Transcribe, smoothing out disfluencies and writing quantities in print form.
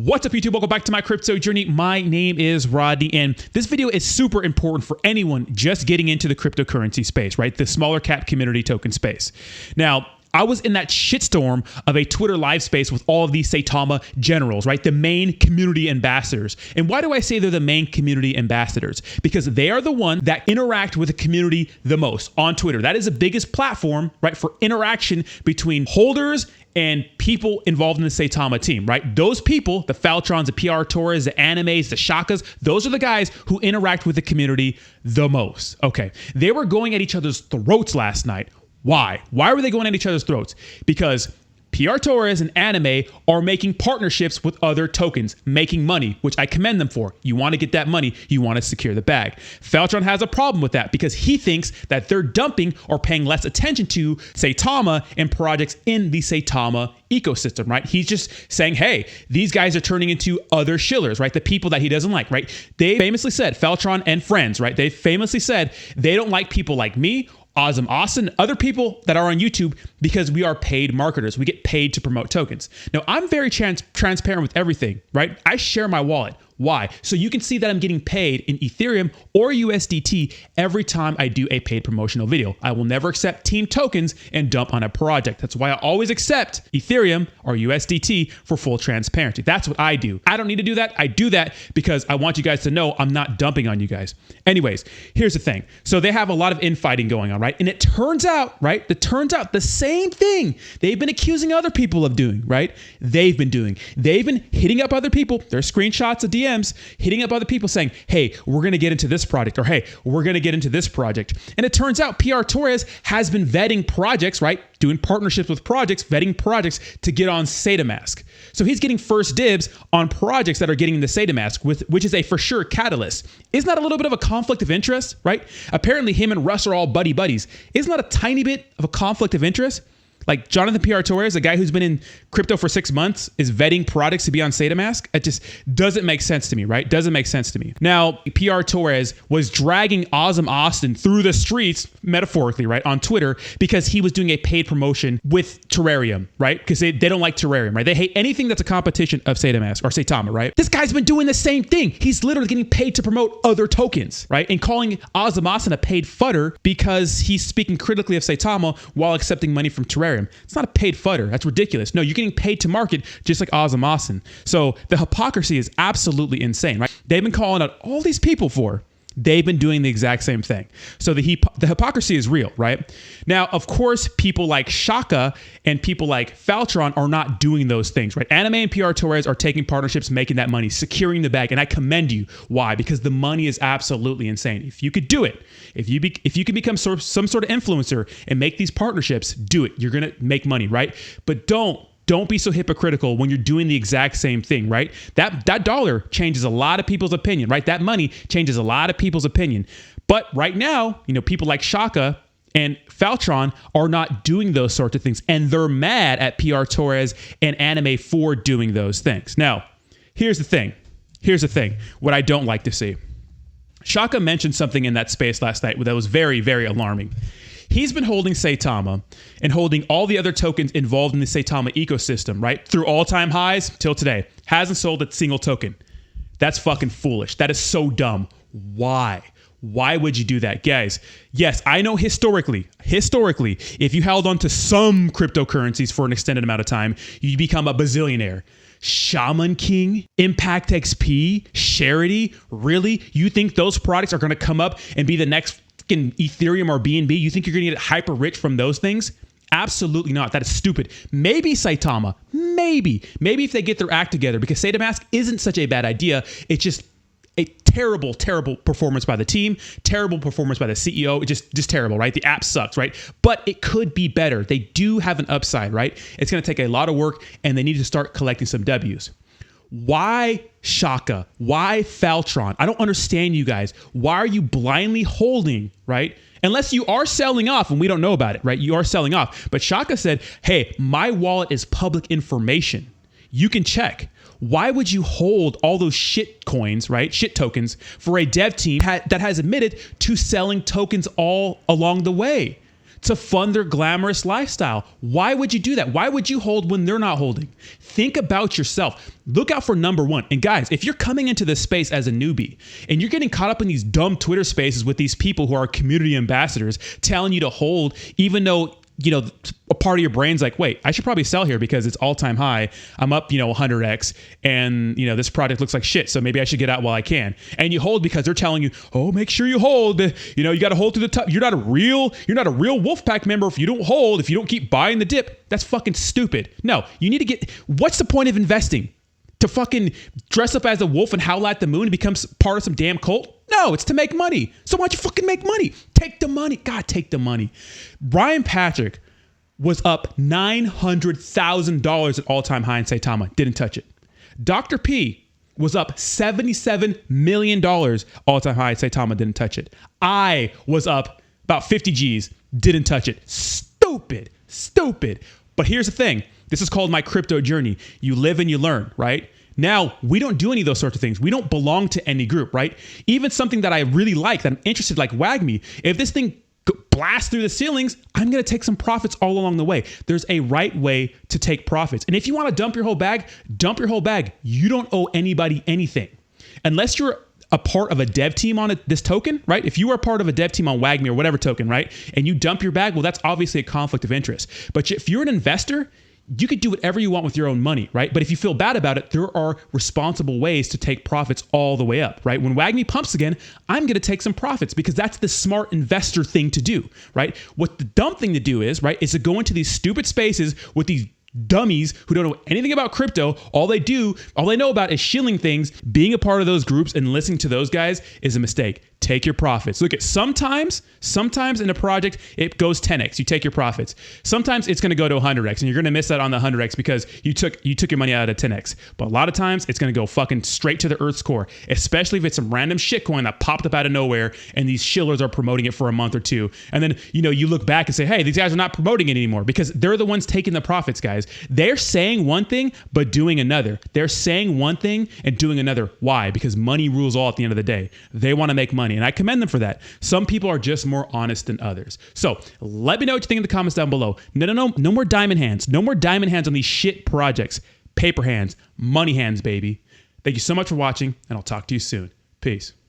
What's up, YouTube? Welcome back to my crypto journey. My name is Rodney, and this video is super important for anyone just getting into the cryptocurrency space, right? The smaller cap community token space. Now, I was in that shitstorm of a Twitter live space with all of these Saitama generals, right? The main community ambassadors. And why do I say they're the main community ambassadors? Because they are the one that interact with the community the most on Twitter. That is the biggest platform, right, for interaction between holders and people involved in the Saitama team, right? Those people, the Faltrons, the PR Torres, the Animes, the Shakas, those are the guys who interact with the community the most. Okay, they were going at each other's throats last night. Why? Why were they going at each other's throats? Because PR Torres and Anime are making partnerships with other tokens, making money, which I commend them for. You want to get that money, you want to secure the bag. Faltron has a problem with that because he thinks that they're dumping or paying less attention to Saitama and projects in the Saitama ecosystem, right? He's just saying, hey, these guys are turning into other shillers, right? The people that he doesn't like, right? They famously said, Faltron and friends, right? They famously said they don't like people like me, Awesome Austin, other people that are on YouTube, because we are paid marketers. We get paid to promote tokens. Now, I'm very transparent with everything, right? I share my wallet. Why? So you can see that I'm getting paid in Ethereum or USDT every time I do a paid promotional video. I will never accept team tokens and dump on a project. That's why I always accept Ethereum or USDT for full transparency. That's what I do. I don't need to do that. I do that because I want you guys to know I'm not dumping on you guys. Anyways, here's the thing. So they have a lot of infighting going on, right? And it turns out, right? It turns out the same thing they've been accusing other people of doing, right? They've been doing. They've been hitting up other people. There's screenshots of DMs hitting up other people saying, hey, we're going to get into this project, or hey, we're going to get into this project. And it turns out PR Torres has been vetting projects, right? Doing partnerships with projects, vetting projects to get on Saitamask. So he's getting first dibs on projects that are getting into Saitamask, which is a for sure catalyst. Isn't that a little bit of a conflict of interest, right? Apparently him and Russ are all buddies. Isn't that a tiny bit of a conflict of interest? Like Jonathan PR Torres, a guy who's been in crypto for 6 months, is vetting products to be on Saitamask. It just doesn't make sense to me, right? Doesn't make sense to me. Now, PR Torres was dragging Awesome Austin through the streets, metaphorically, right, on Twitter, because he was doing a paid promotion with Terrarium, right? Because they don't like Terrarium, right? They hate anything that's a competition of Saitamask or Saitama, right? This guy's been doing the same thing. He's literally getting paid to promote other tokens, right? And calling Awesome Austin a paid fudder because he's speaking critically of Saitama while accepting money from Terrarium. It's not a paid fudder. That's ridiculous. No, you're getting paid to market just like Awesome Austin. So the hypocrisy is absolutely insane, right? They've been calling out all these people for. They've been doing the exact same thing. So the hypocrisy is real, right? Now, of course, people like Shaka and people like Faltron are not doing those things, right? Anime and PR Torres are taking partnerships, making that money, securing the bag, and I commend you. Why? Because the money is absolutely insane. If you could do it, if you can become some sort of influencer and make these partnerships, do it. You're gonna make money, right? But don't be so hypocritical when you're doing the exact same thing, right? That dollar changes a lot of people's opinion, right? That money changes a lot of people's opinion. But right now, you know, people like Shaka and Faltron are not doing those sorts of things, and they're mad at PR Torres and Anime for doing those things. Now, here's the thing. What I don't like to see. Shaka mentioned something in that space last night that was very, very alarming. He's been holding Saitama and holding all the other tokens involved in the Saitama ecosystem, right? Through all-time highs till today. Hasn't sold a single token. That's fucking foolish. That is so dumb. Why? Why would you do that? Guys, yes, I know historically, if you held on to some cryptocurrencies for an extended amount of time, you become a bazillionaire. Shaman King, Impact XP, Charity, really? You think those products are going to come up and be the next Ethereum or BNB? You think you're going to get hyper rich from those things? Absolutely not. That is stupid. Maybe Saitama. Maybe if they get their act together, because Saitamask isn't such a bad idea. It's just a terrible performance by the team, terrible performance by the CEO. It's just terrible, right? The app sucks, right? But it could be better. They do have an upside, right? It's going to take a lot of work, and they need to start collecting some W's. Why Shaka? Why Faltron? I don't understand you guys. Why are you blindly holding, right? Unless you are selling off and we don't know about it, right? You are selling off. But Shaka said, hey, my wallet is public information. You can check. Why would you hold all those shit coins, right? Shit tokens for a dev team that has admitted to selling tokens all along the way? to fund their glamorous lifestyle. Why would you do that? Why would you hold when they're not holding? Think about yourself. Look out for number one. And guys, if you're coming into this space as a newbie and you're getting caught up in these dumb Twitter spaces with these people who are community ambassadors telling you to hold, even though, you know, a part of your brain's like, wait, I should probably sell here because it's all-time high. I'm up, 100x, and, this project looks like shit, so maybe I should get out while I can. And you hold because they're telling you, oh, make sure you hold. You got to hold through the top. You're not a real wolfpack member if you don't hold, if you don't keep buying the dip. That's fucking stupid. No, you need to get, what's the point of investing? To fucking dress up as a wolf and howl at the moon and become part of some damn cult? No, it's to make money. So why don't you fucking make money? Take the money. God, take the money. Brian Patrick was up $900,000 at all-time high in Saitama. Didn't touch it. Dr. P was up $77 million all-time high at Saitama. Didn't touch it. I was up about 50 G's. Didn't touch it. Stupid. But here's the thing. This is called my crypto journey. You live and you learn, right? Now, we don't do any of those sorts of things. We don't belong to any group, right? Even something that I really like, that I'm interested, like WAGMI, if this thing blasts through the ceilings, I'm going to take some profits all along the way. There's a right way to take profits. And if you want to dump your whole bag, dump your whole bag. You don't owe anybody anything. Unless you're a part of a dev team on this token, right? If you are part of a dev team on WAGMI or whatever token, right? And you dump your bag, well, that's obviously a conflict of interest. But if you're an investor, you could do whatever you want with your own money, right? But if you feel bad about it, there are responsible ways to take profits all the way up, right? When WAGMI pumps again, I'm going to take some profits because that's the smart investor thing to do, right? What the dumb thing to do is, right, is to go into these stupid spaces with these dummies who don't know anything about crypto. All they know about is shilling things. Being a part of those groups and listening to those guys is a mistake. Take your profits. Look at sometimes in a project, it goes 10x. You take your profits. Sometimes it's going to go to 100x and you're going to miss out on the 100x because you took your money out of 10x. But a lot of times it's going to go fucking straight to the Earth's core, especially if it's some random shitcoin that popped up out of nowhere and these shillers are promoting it for a month or two. And then, you look back and say, hey, these guys are not promoting it anymore because they're the ones taking the profits, guys. They're saying one thing, but doing another. They're saying one thing and doing another. Why? Because money rules all at the end of the day. They want to make money. And I commend them for that. Some people are just more honest than others. So let me know what you think in the comments down below. No more diamond hands. No more diamond hands on these shit projects. Paper hands, money hands, baby. Thank you so much for watching, and I'll talk to you soon. Peace.